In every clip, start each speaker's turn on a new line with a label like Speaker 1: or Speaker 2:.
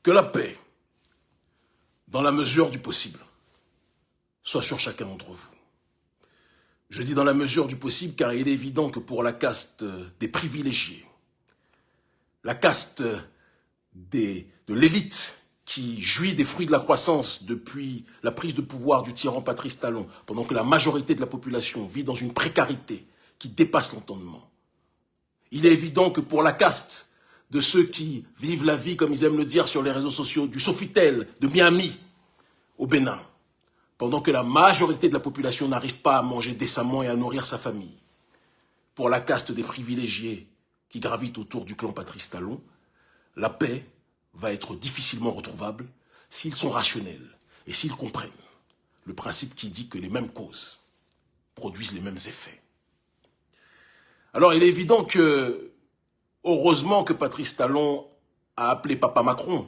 Speaker 1: Que la paix, dans la mesure du possible, soit sur chacun d'entre vous. Je dis dans la mesure du possible car il est évident que pour la caste des privilégiés, la caste de l'élite qui jouit des fruits de la croissance depuis la prise de pouvoir du tyran Patrice Talon, pendant que la majorité de la population vit dans une précarité qui dépasse l'entendement. Il est évident que pour la caste de ceux qui vivent la vie, comme ils aiment le dire sur les réseaux sociaux, du Sofitel, de Miami, au Bénin, pendant que la majorité de la population n'arrive pas à manger décemment et à nourrir sa famille. Pour la caste des privilégiés qui gravitent autour du clan Patrice Talon, la paix va être difficilement retrouvable s'ils sont rationnels et s'ils comprennent le principe qui dit que les mêmes causes produisent les mêmes effets. Alors il est évident que, heureusement que Patrice Talon a appelé Papa Macron.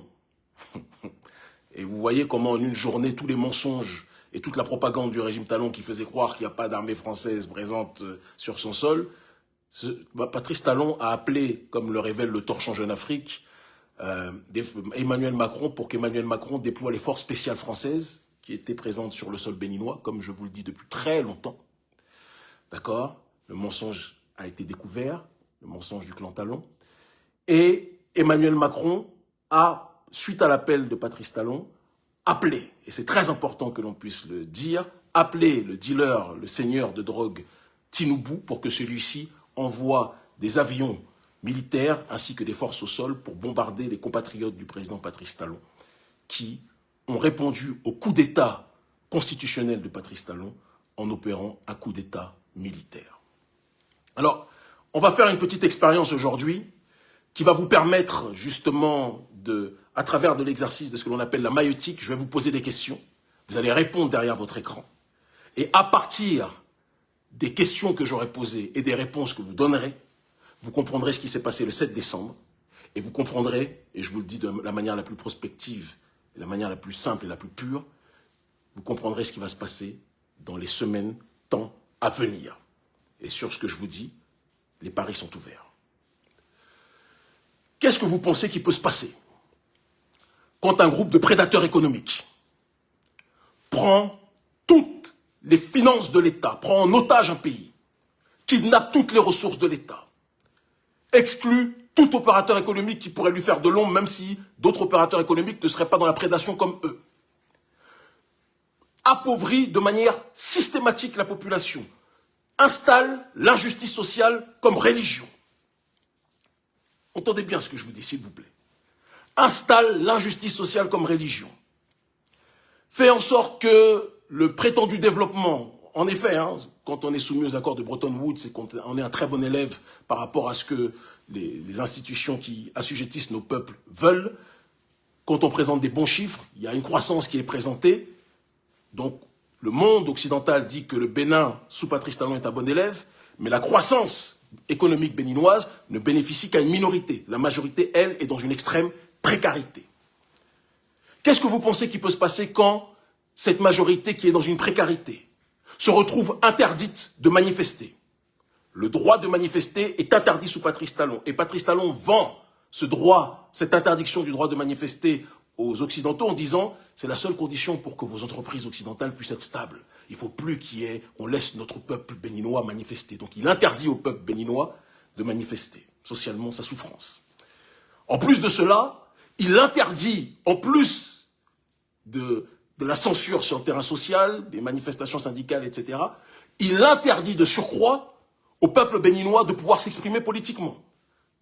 Speaker 1: Et vous voyez comment en une journée, tous les mensonges et toute la propagande du régime Talon qui faisait croire qu'il n'y a pas d'armée française présente sur son sol, Patrice Talon a appelé, comme le révèle le Torchon Jeune Afrique, Emmanuel Macron pour qu'Emmanuel Macron déploie les forces spéciales françaises qui étaient présentes sur le sol béninois, comme je vous le dis depuis très longtemps. D'accord? Le mensonge a été découvert, le mensonge du clan Talon. Et Emmanuel Macron a, suite à l'appel de Patrice Talon, appelé, et c'est très important que l'on puisse le dire, appelé le dealer, le seigneur de drogue Tinubu pour que celui-ci envoie des avions militaires ainsi que des forces au sol pour bombarder les compatriotes du président Patrice Talon qui ont répondu au coup d'État constitutionnel de Patrice Talon en opérant un coup d'État militaire. Alors, on va faire une petite expérience aujourd'hui qui va vous permettre justement à travers de l'exercice de ce que l'on appelle la maïeutique, je vais vous poser des questions. Vous allez répondre derrière votre écran. Et à partir des questions que j'aurai posées et des réponses que vous donnerez, vous comprendrez ce qui s'est passé le 7 décembre. Et vous comprendrez, et je vous le dis de la manière la plus prospective, de la manière la plus simple et la plus pure, vous comprendrez ce qui va se passer dans les semaines, temps à venir. Et sur ce que je vous dis, les paris sont ouverts. Qu'est-ce que vous pensez qui peut se passer quand un groupe de prédateurs économiques prend toutes les finances de l'État, prend en otage un pays, kidnappe toutes les ressources de l'État, exclut tout opérateur économique qui pourrait lui faire de l'ombre, même si d'autres opérateurs économiques ne seraient pas dans la prédation comme eux, appauvrit de manière systématique la population, installe l'injustice sociale comme religion. Entendez bien ce que je vous dis, s'il vous plaît. Installe l'injustice sociale comme religion. Fait en sorte que le prétendu développement, en effet, quand on est soumis aux accords de Bretton Woods, c'est qu'on est un très bon élève par rapport à ce que les institutions qui assujettissent nos peuples veulent. Quand on présente des bons chiffres, il y a une croissance qui est présentée. Donc, le monde occidental dit que le Bénin, sous Patrice Talon, est un bon élève, mais la croissance économique béninoise ne bénéficie qu'à une minorité. La majorité, elle, est dans une extrême précarité. Qu'est-ce que vous pensez qui peut se passer quand cette majorité qui est dans une précarité se retrouve interdite de manifester? Le droit de manifester est interdit sous Patrice Talon. Et Patrice Talon vend ce droit, cette interdiction du droit de manifester aux Occidentaux en disant « c'est la seule condition pour que vos entreprises occidentales puissent être stables. Il ne faut plus qu'on laisse notre peuple béninois manifester. » Donc il interdit au peuple béninois de manifester socialement sa souffrance. En plus de cela, il interdit, en plus de la censure sur le terrain social, des manifestations syndicales, etc., il interdit de surcroît au peuple béninois de pouvoir s'exprimer politiquement.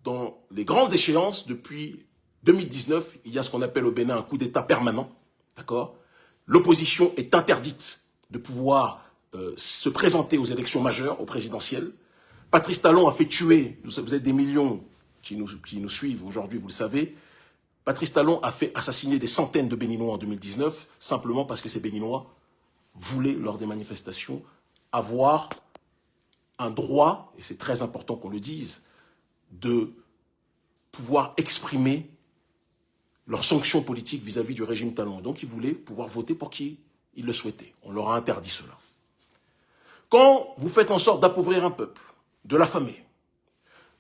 Speaker 1: Dans les grandes échéances, depuis 2019, il y a ce qu'on appelle au Bénin un coup d'État permanent, d'accord? L'opposition est interdite de pouvoir se présenter aux élections majeures, aux présidentielles. Patrice Talon a fait tuer, vous êtes des millions qui nous suivent aujourd'hui, vous le savez. Patrice Talon a fait assassiner des centaines de Béninois en 2019, simplement parce que ces Béninois voulaient, lors des manifestations, avoir un droit, et c'est très important qu'on le dise, de pouvoir exprimer leurs sanctions politiques vis-à-vis du régime Talon. Donc ils voulaient pouvoir voter pour qui ils le souhaitaient. On leur a interdit cela. Quand vous faites en sorte d'appauvrir un peuple, de l'affamer,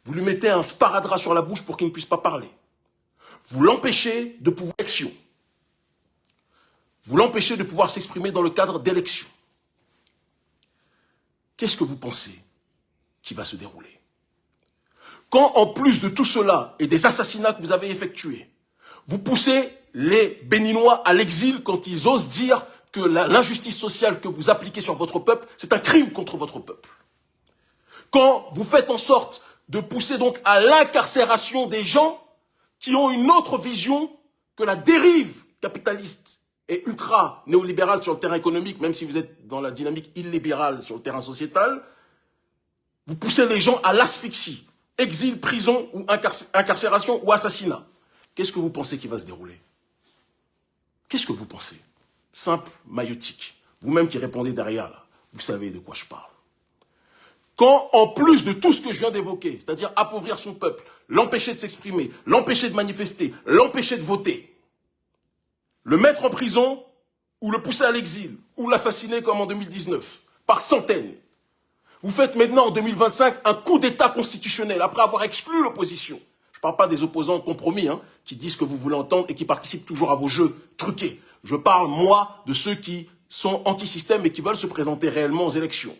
Speaker 1: vous lui mettez un sparadrap sur la bouche pour qu'il ne puisse pas parler, Vous l'empêchez de pouvoir élection. Vous l'empêchez de pouvoir s'exprimer dans le cadre d'élections. Qu'est-ce que vous pensez qui va se dérouler? Quand, en plus de tout cela et des assassinats que vous avez effectués, vous poussez les Béninois à l'exil quand ils osent dire que l'injustice sociale que vous appliquez sur votre peuple, c'est un crime contre votre peuple. Quand vous faites en sorte de pousser donc à l'incarcération des gens qui ont une autre vision que la dérive capitaliste et ultra-néolibérale sur le terrain économique, même si vous êtes dans la dynamique illibérale sur le terrain sociétal, vous poussez les gens à l'asphyxie, exil, prison, ou incarcération ou assassinat. Qu'est-ce que vous pensez qui va se dérouler? Qu'est-ce que vous pensez? Simple, maïotique. Vous-même qui répondez derrière, là, vous savez de quoi je parle. Quand, en plus de tout ce que je viens d'évoquer, c'est-à-dire appauvrir son peuple, l'empêcher de s'exprimer, l'empêcher de manifester, l'empêcher de voter, le mettre en prison, ou le pousser à l'exil, ou l'assassiner comme en 2019, par centaines, vous faites maintenant, en 2025, un coup d'État constitutionnel, après avoir exclu l'opposition. Je ne parle pas des opposants compromis, qui disent ce que vous voulez entendre et qui participent toujours à vos jeux truqués. Je parle, moi, de ceux qui sont anti-système et qui veulent se présenter réellement aux élections.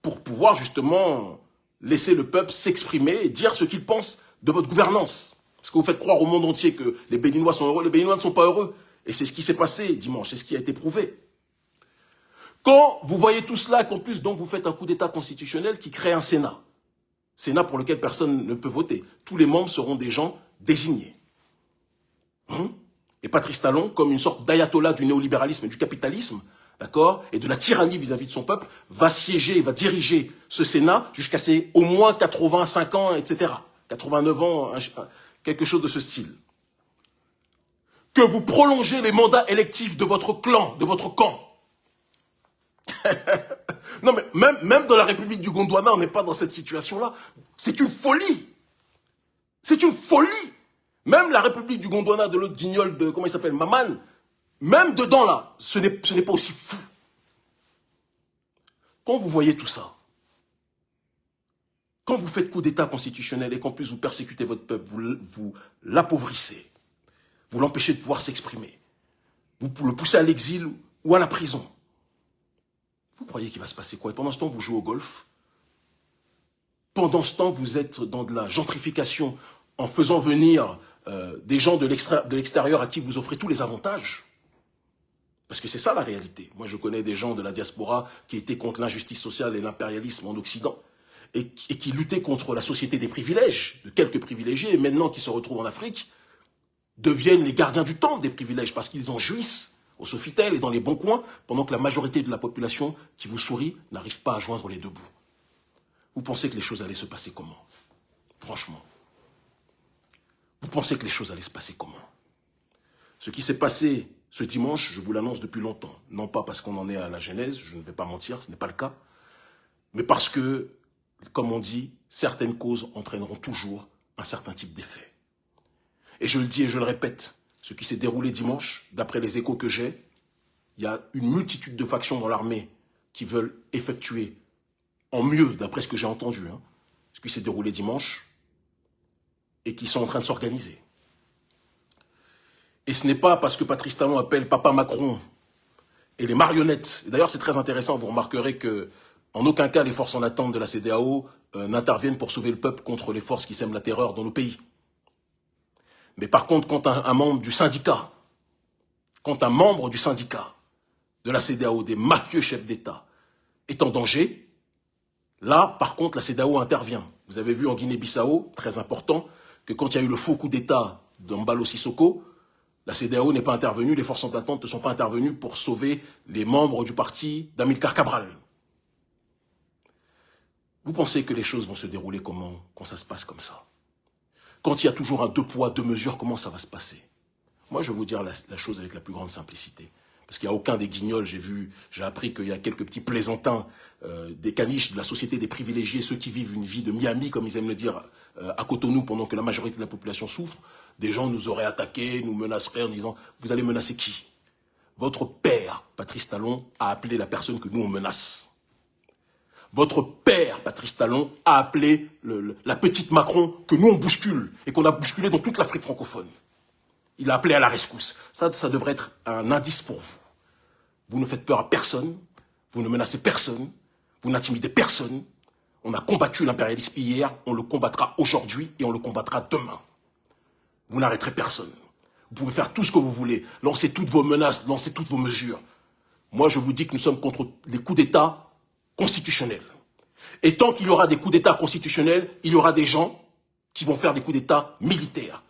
Speaker 1: Pour pouvoir, justement, laisser le peuple s'exprimer et dire ce qu'il pense de votre gouvernance. Parce que vous faites croire au monde entier que les Béninois sont heureux. Les Béninois ne sont pas heureux. Et c'est ce qui s'est passé dimanche, c'est ce qui a été prouvé. Quand vous voyez tout cela, qu'en plus, donc, vous faites un coup d'État constitutionnel qui crée un Sénat. Sénat pour lequel personne ne peut voter. Tous les membres seront des gens désignés. Et Patrice Talon, comme une sorte d'ayatollah du néolibéralisme et du capitalisme, d'accord, et de la tyrannie vis-à-vis de son peuple, va siéger, va diriger ce Sénat jusqu'à ses au moins 85 ans, etc. 89 ans, quelque chose de ce style. Que vous prolongez les mandats électifs de votre clan, de votre camp. Non mais même dans la République du Gondwana, on n'est pas dans cette situation-là. C'est une folie. C'est une folie. Même la République du Gondwana de l'autre guignol de, comment il s'appelle, Maman, même dedans là, ce n'est pas aussi fou. Quand vous voyez tout ça, quand vous faites coup d'État constitutionnel et qu'en plus vous persécutez votre peuple, vous l'appauvrissez, vous l'empêchez de pouvoir s'exprimer, vous le poussez à l'exil ou à la prison, vous croyez qu'il va se passer quoi? Et pendant ce temps, vous jouez au golf. Pendant ce temps, vous êtes dans de la gentrification en faisant venir des gens de l'extérieur à qui vous offrez tous les avantages. Parce que c'est ça la réalité. Moi, je connais des gens de la diaspora qui étaient contre l'injustice sociale et l'impérialisme en Occident et qui luttaient contre la société des privilèges, de quelques privilégiés, et maintenant qui se retrouvent en Afrique, deviennent les gardiens du temple des privilèges parce qu'ils en jouissent au Sofitel et dans les bons coins, pendant que la majorité de la population qui vous sourit n'arrive pas à joindre les deux bouts. Vous pensez que les choses allaient se passer comment? Franchement. Vous pensez que les choses allaient se passer comment? Ce qui s'est passé ce dimanche, je vous l'annonce depuis longtemps. Non pas parce qu'on en est à la genèse, je ne vais pas mentir, ce n'est pas le cas. Mais parce que, comme on dit, certaines causes entraîneront toujours un certain type d'effet. Et je le dis et je le répète, ce qui s'est déroulé dimanche, d'après les échos que j'ai, il y a une multitude de factions dans l'armée qui veulent effectuer en mieux, d'après ce que j'ai entendu, ce qui s'est déroulé dimanche, et qui sont en train de s'organiser. Et ce n'est pas parce que Patrice Talon appelle Papa Macron et les marionnettes. D'ailleurs, c'est très intéressant, vous remarquerez que en aucun cas les forces en attente de la CEDEAO n'interviennent pour sauver le peuple contre les forces qui sèment la terreur dans nos pays. Mais par contre, quand un membre du syndicat, de la CEDEAO, des mafieux chefs d'État, est en danger, là, par contre, la CEDEAO intervient. Vous avez vu en Guinée-Bissau, très important, que quand il y a eu le faux coup d'État d'Embalo Sissoko, la CEDEAO n'est pas intervenue, les forces en attente ne sont pas intervenues pour sauver les membres du parti d'Amilcar Cabral. Vous pensez que les choses vont se dérouler comment quand ça se passe comme ça? Quand il y a toujours un deux poids, deux mesures, comment ça va se passer? Moi, je vais vous dire la chose avec la plus grande simplicité. Parce qu'il n'y a aucun des guignols, j'ai appris qu'il y a quelques petits plaisantins, des caniches de la société des privilégiés, ceux qui vivent une vie de Miami, comme ils aiment le dire, à Cotonou, pendant que la majorité de la population souffre. Des gens nous auraient attaqués, nous menaceraient en disant « Vous allez menacer qui ?» Votre père, Patrice Talon, a appelé la personne que nous on menace. Votre père, Patrice Talon, a appelé la petite Macron que nous on bouscule et qu'on a bousculé dans toute l'Afrique francophone. Il a appelé à la rescousse. Ça devrait être un indice pour vous. Vous ne faites peur à personne, vous ne menacez personne, vous n'intimidez personne. On a combattu l'impérialisme hier, on le combattra aujourd'hui et on le combattra demain. Vous n'arrêterez personne. Vous pouvez faire tout ce que vous voulez, lancer toutes vos menaces, lancer toutes vos mesures. Moi, je vous dis que nous sommes contre les coups d'État constitutionnels. Et tant qu'il y aura des coups d'État constitutionnels, il y aura des gens qui vont faire des coups d'État militaires.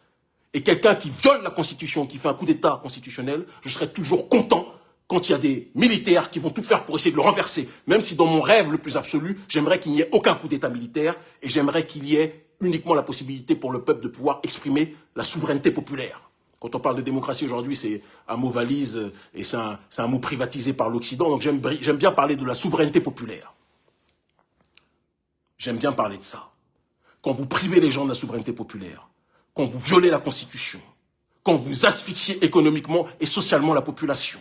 Speaker 1: Et quelqu'un qui viole la Constitution, qui fait un coup d'État constitutionnel, je serai toujours content quand il y a des militaires qui vont tout faire pour essayer de le renverser. Même si dans mon rêve le plus absolu, j'aimerais qu'il n'y ait aucun coup d'État militaire et j'aimerais qu'il y ait uniquement la possibilité pour le peuple de pouvoir exprimer la souveraineté populaire. Quand on parle de démocratie aujourd'hui, c'est un mot valise et c'est un mot privatisé par l'Occident. Donc j'aime bien parler de la souveraineté populaire. J'aime bien parler de ça. Quand vous privez les gens de la souveraineté populaire, quand vous violez la Constitution, quand vous asphyxiez économiquement et socialement la population,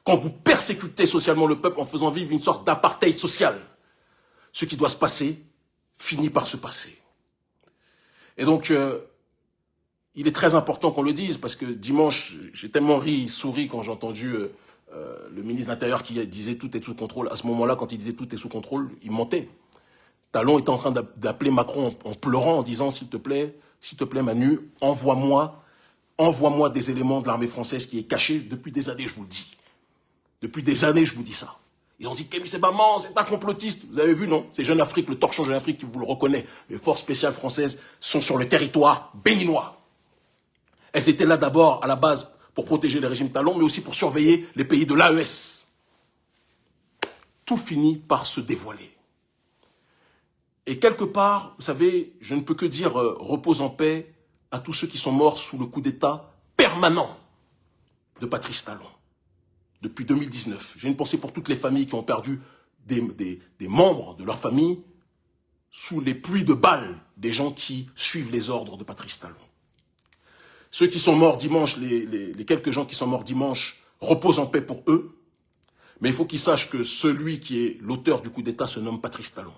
Speaker 1: quand vous persécutez socialement le peuple en faisant vivre une sorte d'apartheid social, ce qui doit se passer finit par se passer. Et donc, il est très important qu'on le dise, parce que dimanche, j'ai tellement souri quand j'ai entendu le ministre de l'Intérieur qui disait tout est sous contrôle. À ce moment-là, quand il disait tout est sous contrôle, il mentait. Talon était en train d'appeler Macron en pleurant, en disant s'il te plaît Manu, envoie-moi des éléments de l'armée française qui est cachée depuis des années, je vous le dis. Depuis des années, je vous dis ça. Ils ont dit Kémy Sébaman, c'est un complotiste. Vous avez vu, non? C'est Jeune Afrique, le torchon Jeune Afrique qui vous le reconnaît. Les forces spéciales françaises sont sur le territoire béninois. Elles étaient là d'abord, à la base, pour protéger le régime Talon, mais aussi pour surveiller les pays de l'AES. Tout finit par se dévoiler. Et quelque part, vous savez, je ne peux que dire repose en paix à tous ceux qui sont morts sous le coup d'État permanent de Patrice Talon. Depuis 2019. J'ai une pensée pour toutes les familles qui ont perdu des membres de leur famille sous les pluies de balles des gens qui suivent les ordres de Patrice Talon. Ceux qui sont morts dimanche, les quelques gens qui sont morts dimanche, reposent en paix pour eux. Mais il faut qu'ils sachent que celui qui est l'auteur du coup d'État se nomme Patrice Talon.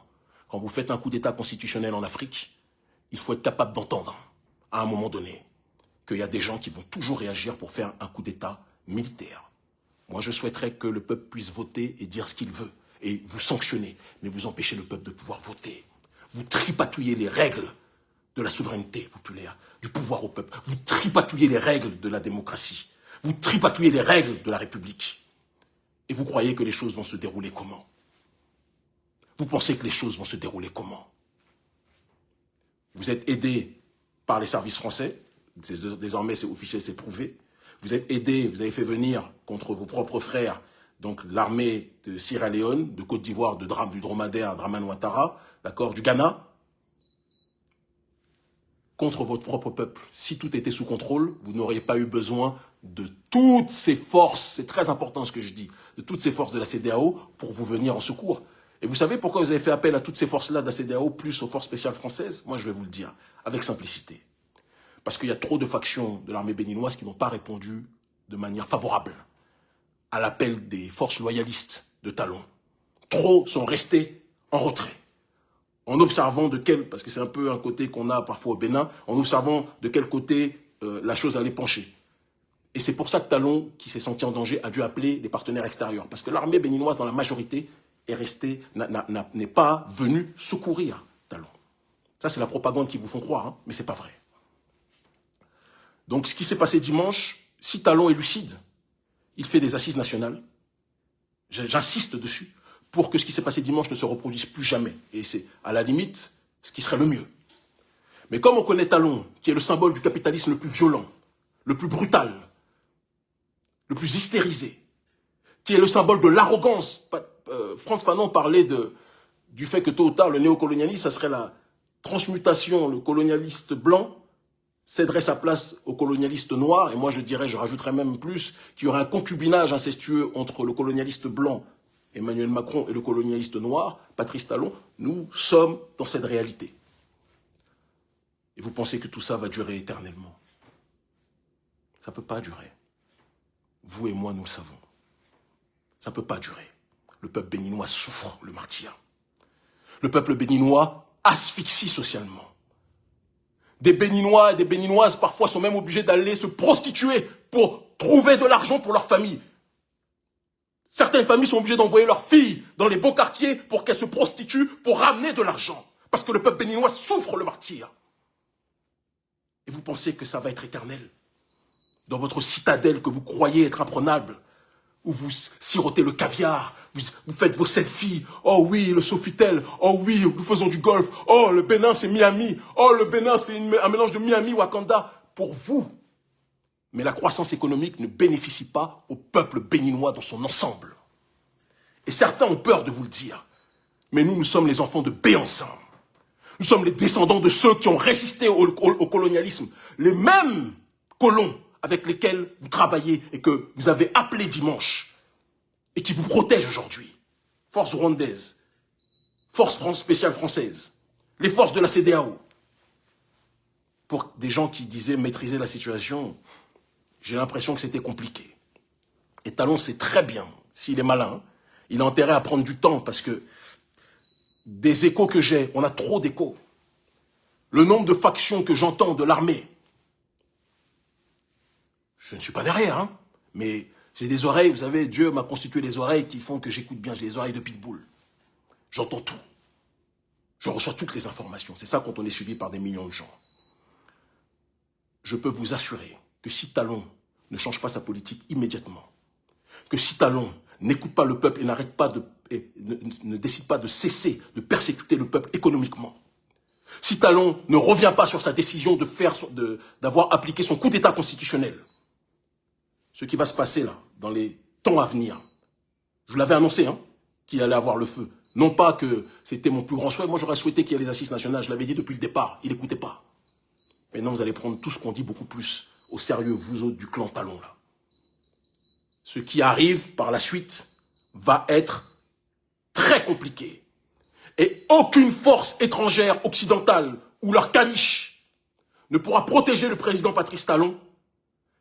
Speaker 1: Quand vous faites un coup d'État constitutionnel en Afrique, il faut être capable d'entendre, à un moment donné, qu'il y a des gens qui vont toujours réagir pour faire un coup d'État militaire. Moi, je souhaiterais que le peuple puisse voter et dire ce qu'il veut. Et vous sanctionner, mais vous empêchez le peuple de pouvoir voter. Vous tripatouillez les règles de la souveraineté populaire, du pouvoir au peuple. Vous tripatouillez les règles de la démocratie. Vous tripatouillez les règles de la République. Et vous croyez que les choses vont se dérouler comment? Vous pensez que les choses vont se dérouler comment? Vous êtes aidé par les services français. Désormais, c'est officiel, c'est prouvé. Vous êtes aidé, vous avez fait venir contre vos propres frères, donc l'armée de Sierra Leone, de Côte d'Ivoire, du dromadaire Dramane Ouattara, d'accord, du Ghana, contre votre propre peuple. Si tout était sous contrôle, vous n'auriez pas eu besoin de toutes ces forces, c'est très important ce que je dis, de toutes ces forces de la CEDEAO pour vous venir en secours. Et vous savez pourquoi vous avez fait appel à toutes ces forces-là de la CEDEAO, plus aux forces spéciales françaises? Moi, je vais vous le dire, avec simplicité. Parce qu'il y a trop de factions de l'armée béninoise qui n'ont pas répondu de manière favorable à l'appel des forces loyalistes de Talon. Trop sont restés en retrait, en observant parce que c'est un peu un côté qu'on a parfois au Bénin, en observant de quel côté la chose allait pencher. Et c'est pour ça que Talon, qui s'est senti en danger, a dû appeler les partenaires extérieurs. Parce que l'armée béninoise, dans la majorité, n'est pas venue secourir Talon. Ça, c'est la propagande qui vous font croire, hein, mais c'est pas vrai. Donc, ce qui s'est passé dimanche, si Talon est lucide, il fait des assises nationales. J'insiste dessus, pour que ce qui s'est passé dimanche ne se reproduise plus jamais. Et c'est, à la limite, ce qui serait le mieux. Mais comme on connaît Talon, qui est le symbole du capitalisme le plus violent, le plus brutal, le plus hystérisé, qui est le symbole de l'arrogance. Frantz Fanon parlait du fait que tôt ou tard, le néocolonialisme, ça serait la transmutation, le colonialiste blanc céderait sa place au colonialiste noir, et moi je rajouterais même plus qu'il y aurait un concubinage incestueux entre le colonialiste blanc, Emmanuel Macron, et le colonialiste noir, Patrice Talon. Nous sommes dans cette réalité. Et vous pensez que tout ça va durer éternellement? Ça ne peut pas durer. Vous et moi, nous le savons. Ça ne peut pas durer. Le peuple béninois souffre le martyre. Le peuple béninois asphyxie socialement. Des Béninois et des Béninoises parfois sont même obligés d'aller se prostituer pour trouver de l'argent pour leur famille. Certaines familles sont obligées d'envoyer leurs filles dans les beaux quartiers pour qu'elles se prostituent pour ramener de l'argent. Parce que le peuple béninois souffre le martyre. Et vous pensez que ça va être éternel? Dans votre citadelle que vous croyez être imprenable, où vous sirotez le caviar, vous faites vos selfies. Oh oui, le Sofitel. Oh oui, nous faisons du golf. Oh, le Bénin, c'est Miami. Oh, le Bénin, c'est un mélange de Miami, Wakanda. Pour vous. Mais la croissance économique ne bénéficie pas au peuple béninois dans son ensemble. Et certains ont peur de vous le dire. Mais nous sommes les enfants de Béhanzin. Nous sommes les descendants de ceux qui ont résisté au colonialisme. Les mêmes colons avec lesquels vous travaillez et que vous avez appelé dimanche et qui vous protègent aujourd'hui. Force rwandaise, force spéciale française, les forces de la CEDEAO. Pour des gens qui disaient maîtriser la situation, j'ai l'impression que c'était compliqué. Et Talon sait très bien, s'il est malin, il a intérêt à prendre du temps parce que des échos que j'ai, on a trop d'échos. Le nombre de factions que j'entends de l'armée, je ne suis pas derrière, hein, mais j'ai des oreilles, vous savez, Dieu m'a constitué des oreilles qui font que j'écoute bien, j'ai des oreilles de pitbull. J'entends tout. Je reçois toutes les informations. C'est ça quand on est suivi par des millions de gens. Je peux vous assurer que si Talon ne change pas sa politique immédiatement, que si Talon n'écoute pas le peuple et n'arrête pas ne décide pas de cesser de persécuter le peuple économiquement, si Talon ne revient pas sur sa décision d'avoir appliqué son coup d'État constitutionnel, ce qui va se passer là, dans les temps à venir, je vous l'avais annoncé, hein, qu'il allait avoir le feu. Non pas que c'était mon plus grand souhait, moi j'aurais souhaité qu'il y ait les assises nationales, je l'avais dit depuis le départ, il n'écoutait pas. Maintenant vous allez prendre tout ce qu'on dit beaucoup plus au sérieux, vous autres du clan Talon là. Ce qui arrive par la suite va être très compliqué. Et aucune force étrangère, occidentale, ou leur caniche ne pourra protéger le président Patrice Talon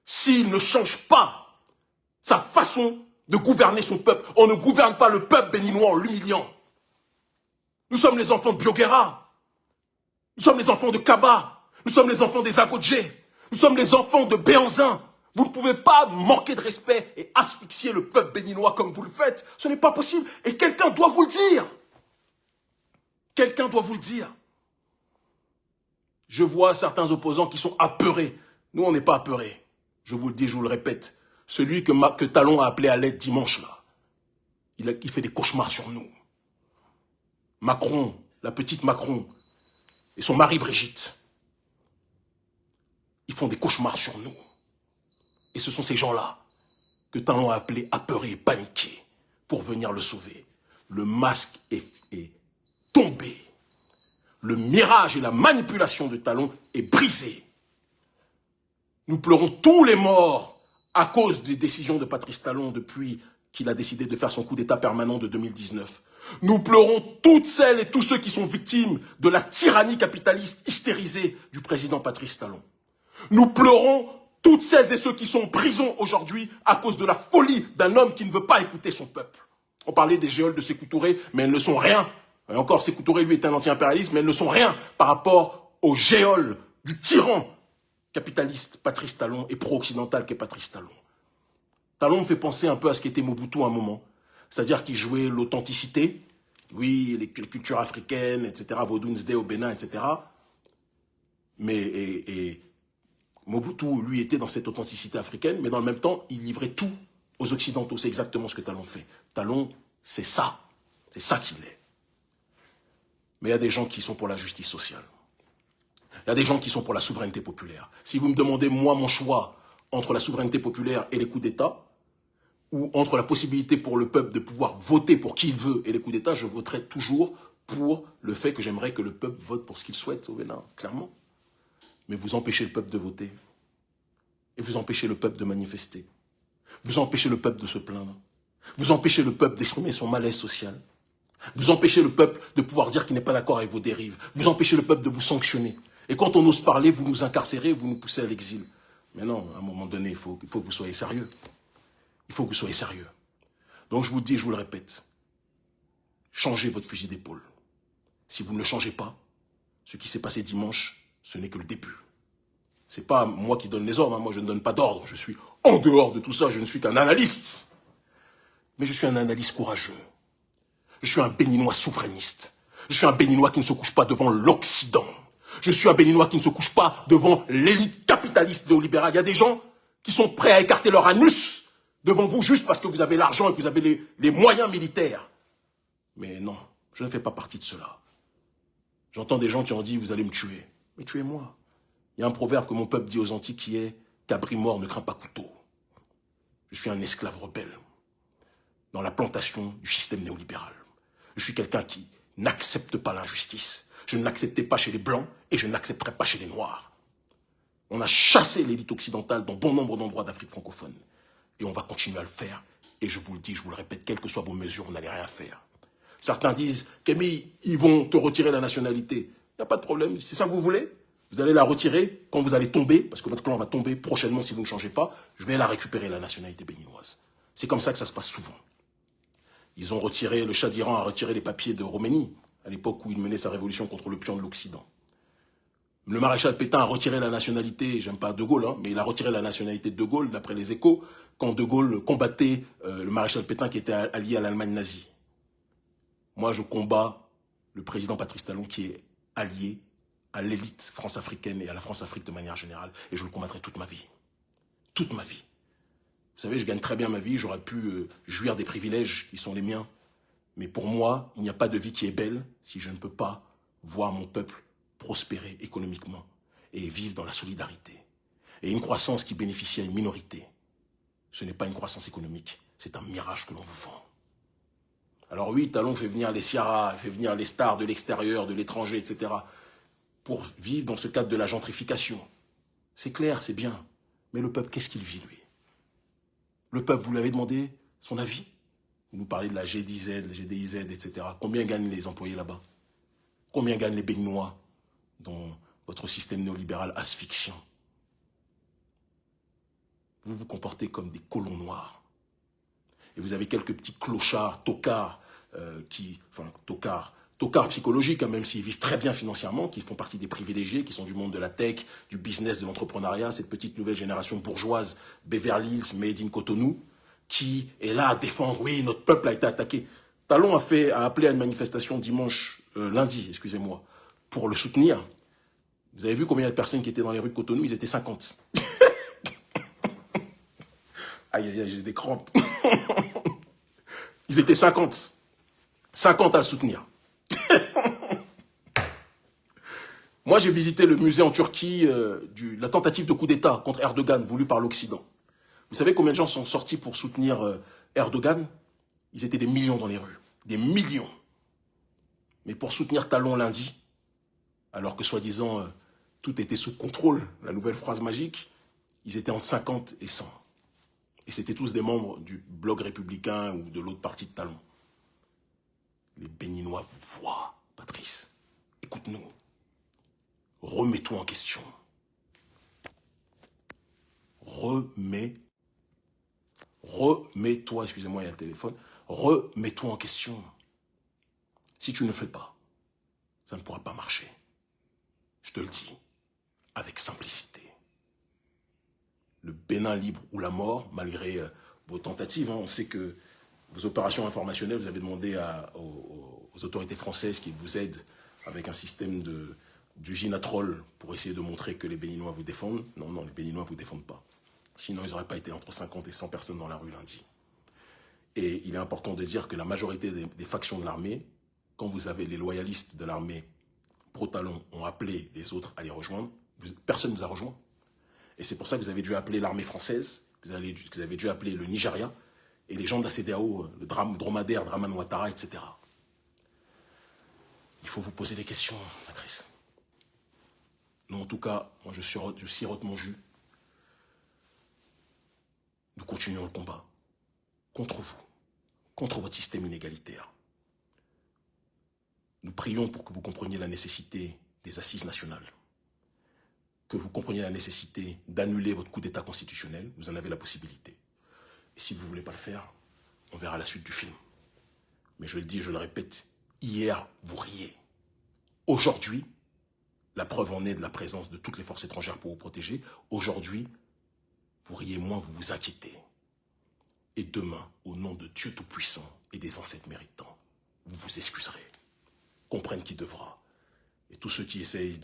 Speaker 1: s'il ne change pas sa façon de gouverner son peuple. On ne gouverne pas le peuple béninois en l'humiliant. Nous sommes les enfants de Bioguera. Nous sommes les enfants de Kaba. Nous sommes les enfants des Agodjé. Nous sommes les enfants de Béhanzin. Vous ne pouvez pas manquer de respect et asphyxier le peuple béninois comme vous le faites. Ce n'est pas possible. Et quelqu'un doit vous le dire. Quelqu'un doit vous le dire. Je vois certains opposants qui sont apeurés. Nous, on n'est pas apeurés. Je vous le dis, je vous le répète. Celui que Talon a appelé à l'aide dimanche, là, il fait des cauchemars sur nous. Macron, la petite Macron, et son mari Brigitte, ils font des cauchemars sur nous. Et ce sont ces gens-là que Talon a appelé apeurés et paniqués pour venir le sauver. Le masque est tombé. Le mirage et la manipulation de Talon est brisé. Nous pleurons tous les morts à cause des décisions de Patrice Talon depuis qu'il a décidé de faire son coup d'État permanent de 2019. Nous pleurons toutes celles et tous ceux qui sont victimes de la tyrannie capitaliste hystérisée du président Patrice Talon. Nous pleurons toutes celles et ceux qui sont en prison aujourd'hui à cause de la folie d'un homme qui ne veut pas écouter son peuple. On parlait des géoles de Sékou Touré, mais elles ne sont rien. Et encore, Sékou Touré, lui, est un anti-impérialiste, mais elles ne sont rien par rapport aux géoles du tyran capitaliste Patrice Talon et pro-occidental qu'est Patrice Talon. Talon me fait penser un peu à ce qu'était Mobutu à un moment. C'est-à-dire qu'il jouait l'authenticité, oui, les cultures africaines, etc., Vodouns Day au Bénin, etc. Mais Mobutu, lui, était dans cette authenticité africaine, mais dans le même temps, il livrait tout aux Occidentaux. C'est exactement ce que Talon fait. Talon, c'est ça. C'est ça qu'il est. Mais il y a des gens qui sont pour la justice sociale. Il y a des gens qui sont pour la souveraineté populaire. Si vous me demandez, moi, mon choix entre la souveraineté populaire et les coups d'État, ou entre la possibilité pour le peuple de pouvoir voter pour qui il veut et les coups d'État, je voterai toujours pour le fait que j'aimerais que le peuple vote pour ce qu'il souhaite au Bénin, clairement. Mais vous empêchez le peuple de voter. Et vous empêchez le peuple de manifester. Vous empêchez le peuple de se plaindre. Vous empêchez le peuple d'exprimer son malaise social. Vous empêchez le peuple de pouvoir dire qu'il n'est pas d'accord avec vos dérives. Vous empêchez le peuple de vous sanctionner. Et quand on ose parler, vous nous incarcérez, vous nous poussez à l'exil. Mais non, à un moment donné, il faut que vous soyez sérieux. Il faut que vous soyez sérieux. Donc je vous le dis, je vous le répète. Changez votre fusil d'épaule. Si vous ne le changez pas, ce qui s'est passé dimanche, ce n'est que le début. Ce n'est pas moi qui donne les ordres, hein. Moi je ne donne pas d'ordre, je suis en dehors de tout ça, je ne suis qu'un analyste. Mais je suis un analyste courageux. Je suis un Béninois souverainiste. Je suis un Béninois qui ne se couche pas devant l'Occident. Je suis un Béninois qui ne se couche pas devant l'élite capitaliste néolibérale. Il y a des gens qui sont prêts à écarter leur anus devant vous juste parce que vous avez l'argent et que vous avez les moyens militaires. Mais non, je ne fais pas partie de cela. J'entends des gens qui ont dit « vous allez me tuer ». Mais tuez-moi. Il y a un proverbe que mon peuple dit aux Antilles qui est « cabri mort ne craint pas couteau ». Je suis un esclave rebelle dans la plantation du système néolibéral. Je suis quelqu'un qui n'accepte pas l'injustice. Je ne l'acceptais pas chez les Blancs et je ne l'accepterai pas chez les Noirs. On a chassé l'élite occidentale dans bon nombre d'endroits d'Afrique francophone. Et on va continuer à le faire. Et je vous le dis, je vous le répète, quelles que soient vos mesures, vous n'allez rien faire. Certains disent, Kémy, ils vont te retirer la nationalité. Il n'y a pas de problème, c'est ça que vous voulez? Vous allez la retirer quand vous allez tomber, parce que votre clan va tomber prochainement si vous ne changez pas. Je vais la récupérer, la nationalité béninoise. C'est comme ça que ça se passe souvent. Ils ont retiré, le Shah d'Iran a retiré les papiers de Khomeini, à l'époque où il menait sa révolution contre le pion de l'Occident. Le maréchal Pétain a retiré la nationalité, j'aime pas De Gaulle, hein, mais il a retiré la nationalité de De Gaulle, d'après les Échos, quand De Gaulle combattait le maréchal Pétain qui était allié à l'Allemagne nazie. Moi, je combats le président Patrice Talon qui est allié à l'élite france-africaine et à la France-Afrique de manière générale, et je le combattrai toute ma vie. Toute ma vie. Vous savez, je gagne très bien ma vie, j'aurais pu jouir des privilèges qui sont les miens. Mais pour moi, il n'y a pas de vie qui est belle si je ne peux pas voir mon peuple prospérer économiquement et vivre dans la solidarité. Et une croissance qui bénéficie à une minorité, ce n'est pas une croissance économique, c'est un mirage que l'on vous vend. Alors oui, Talon fait venir les Ciara, fait venir les stars de l'extérieur, de l'étranger, etc. pour vivre dans ce cadre de la gentrification. C'est clair, c'est bien. Mais le peuple, qu'est-ce qu'il vit, lui? Le peuple, vous lui avez demandé son avis? Vous nous parlez de la GDIZ, la GDIZ, etc. Combien gagnent les employés là-bas? Combien gagnent les Béninois dans votre système néolibéral asphyxiant? Vous vous comportez comme des colons noirs. Et vous avez quelques petits clochards, tocards, tocards psychologiques, hein, même s'ils vivent très bien financièrement, qui font partie des privilégiés, qui sont du monde de la tech, du business, de l'entrepreneuriat, cette petite nouvelle génération bourgeoise, Beverly Hills, Made in Cotonou, qui est là à défendre, oui, notre peuple a été attaqué. Talon a appelé à une manifestation lundi, excusez-moi, pour le soutenir. Vous avez vu combien de personnes qui étaient dans les rues de Cotonou? Ils étaient 50. Aïe, aïe, aïe, j'ai des crampes. Ils étaient 50. 50 à le soutenir. Moi, j'ai visité le musée en Turquie la tentative de coup d'État contre Erdogan voulu par l'Occident. Vous savez combien de gens sont sortis pour soutenir Erdogan? Ils étaient des millions dans les rues. Des millions. Mais pour soutenir Talon lundi, alors que soi-disant tout était sous contrôle, la nouvelle phrase magique, ils étaient entre 50 et 100. Et c'était tous des membres du Bloc républicain ou de l'autre parti de Talon. Les Béninois vous voient, Patrice. Écoute-nous. Remets-toi en question. Remets-toi, excusez-moi, il y a le téléphone. Remets-toi en question. Si tu ne le fais pas, ça ne pourra pas marcher. Je te le dis, avec simplicité. Le Bénin libre ou la mort, malgré vos tentatives. Hein, on sait que vos opérations informationnelles, vous avez demandé aux autorités françaises qui vous aident avec un système d'usine à trolls pour essayer de montrer que les Béninois vous défendent. Non, non, les Béninois ne vous défendent pas. Sinon, ils n'auraient pas été entre 50 et 100 personnes dans la rue lundi. Et il est important de dire que la majorité des factions de l'armée, quand vous avez les loyalistes de l'armée pro-Talon ont appelé les autres à les rejoindre, personne ne vous a rejoint. Et c'est pour ça que vous avez dû appeler l'armée française, vous avez dû appeler le Nigeria, et les gens de la CEDEAO, le dromadaire, Draman Ouattara, etc. Il faut vous poser des questions, Patrice. Nous, en tout cas, moi je sirote mon jus. Nous continuons le combat contre vous, contre votre système inégalitaire. Nous prions pour que vous compreniez la nécessité des assises nationales, que vous compreniez la nécessité d'annuler votre coup d'État constitutionnel. Vous en avez la possibilité. Et si vous ne voulez pas le faire, on verra la suite du film. Mais je le dis et je le répète, hier, vous riez. Aujourd'hui, la preuve en est de la présence de toutes les forces étrangères pour vous protéger. Aujourd'hui, vous riez moins, vous vous inquiétez. Et demain, au nom de Dieu Tout-Puissant et des ancêtres méritants, vous vous excuserez. Comprenne qui devra. Et tous ceux qui essayent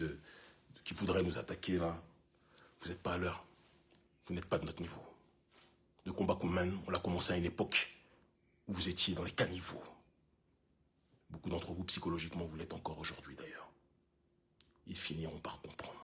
Speaker 1: qui voudraient nous attaquer là, vous n'êtes pas à l'heure. Vous n'êtes pas de notre niveau. Le combat qu'on mène, on l'a commencé à une époque où vous étiez dans les caniveaux. Beaucoup d'entre vous, psychologiquement, vous l'êtes encore aujourd'hui d'ailleurs. Ils finiront par comprendre.